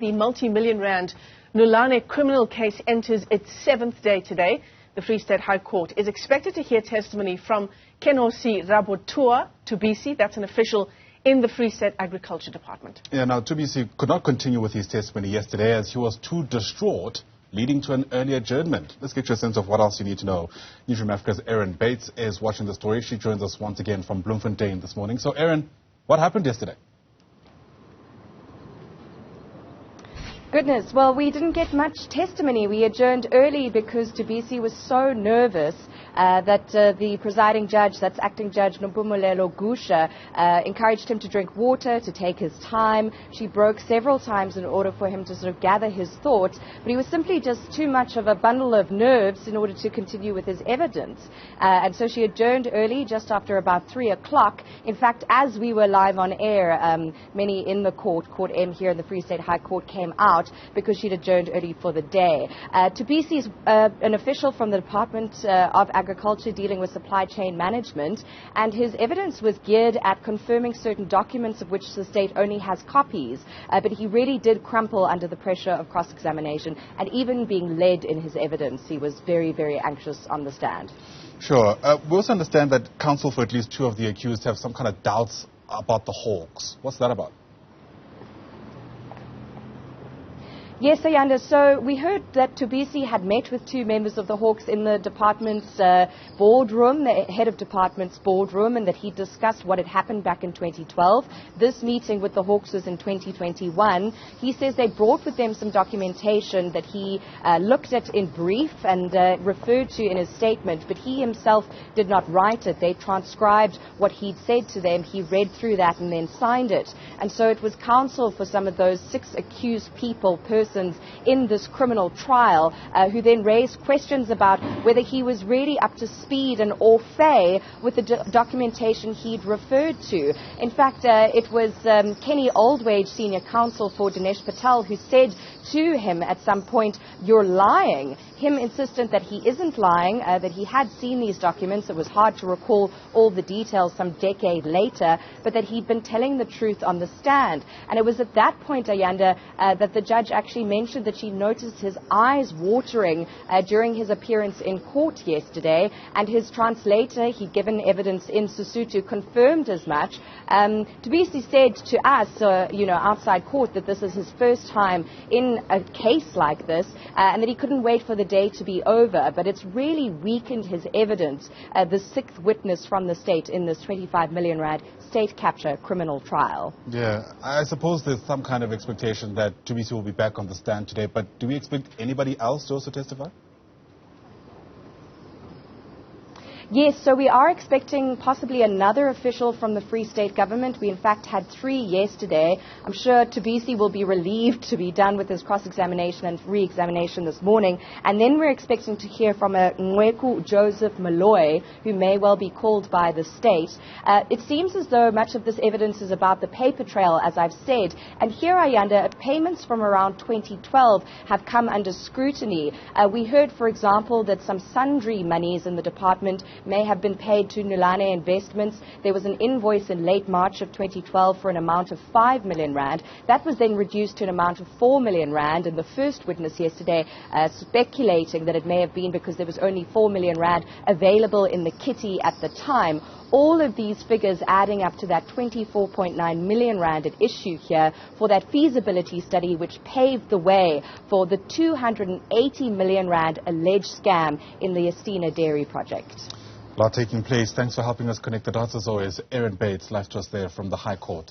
The multi-million rand Nulane criminal case enters its 7th day today. The Free State High Court is expected to hear testimony from Kenosi Rabothoa Thubisi, that's an official in the Free State Agriculture Department. Yeah, now Thubisi could not continue with his testimony yesterday as he was too distraught, leading to an early adjournment. Let's get you a sense of what else you need to know. Newzroom Afrika's Erin Bates is watching the story. She joins us once again from Bloemfontein this morning. So Erin, what happened yesterday? Goodness, well, we didn't get much testimony. We adjourned early because Thubisi was so nervous that the presiding judge, that's acting judge Nompumelelo Gusha, encouraged him to drink water, to take his time. She broke several times in order for him to sort of gather his thoughts, but he was simply just too much of a bundle of nerves in order to continue with his evidence. And so she adjourned early, just after about 3 o'clock. In fact, as we were live on air, many in the Court M here in the Free State High Court came out because she'd adjourned early for the day. Thubisi is an official from the Department of Agriculture dealing with supply chain management, and his evidence was geared at confirming certain documents of which the state only has copies, but he really did crumple under the pressure of cross-examination, and even being led in his evidence, he was very, very anxious on the stand. Sure. We also understand that counsel for at least 2 of the accused have some kind of doubts about the Hawks. What's that about? Yes, Ayanda. So we heard that Thubisi had met with 2 members of the Hawks in the department's boardroom, the head of department's boardroom, and that he discussed what had happened back in 2012. This meeting with the Hawks was in 2021. He says they brought with them some documentation that he looked at in brief and referred to in his statement, but he himself did not write it. They transcribed what he'd said to them. He read through that and then signed it. And so it was counsel for some of those 6 accused persons in this criminal trial who then raised questions about whether he was really up to speed and au fait with the documentation he'd referred to. In fact, it was Kenny Oldwage, senior counsel for Dinesh Patel, who said to him at some point, "You're lying." Him insistent that he isn't lying, that he had seen these documents. It was hard to recall all the details some decade later, but that he'd been telling the truth on the stand. And it was at that point, Ayanda, that the judge actually mentioned that she noticed his eyes watering during his appearance in court yesterday, and his translator, he'd given evidence in Sesotho, confirmed as much. Thubisi said to us, outside court, that this is his first time in a case like this, and that he couldn't wait for the day to be over, but it's really weakened his evidence, the 6th witness from the state in this 25 million rand state capture criminal trial. Yeah, I suppose there's some kind of expectation that Thubisi will be back on the stand today, but do we expect anybody else to also testify? Yes, so we are expecting possibly another official from the Free State government. We in fact had 3 yesterday. I'm sure Thubisi will be relieved to be done with his cross-examination and re-examination this morning. And then we're expecting to hear from a Ngweku Joseph Malloy, who may well be called by the state. It seems as though much of this evidence is about the paper trail, as I've said. And here, Ayanda, payments from around 2012 have come under scrutiny. We heard, for example, that some sundry monies in the department may have been paid to Nulane Investments. There was an invoice in late March of 2012 for an amount of 5 million rand. That was then reduced to an amount of 4 million rand, and the first witness yesterday speculating that it may have been because there was only 4 million rand available in the kitty at the time. All of these figures adding up to that 24.9 million rand at issue here for that feasibility study, which paved the way for the 280 million rand alleged scam in the Estina Dairy project. A lot taking place. Thanks for helping us connect the dots as always. Erin Bates, live to us there from the High Court.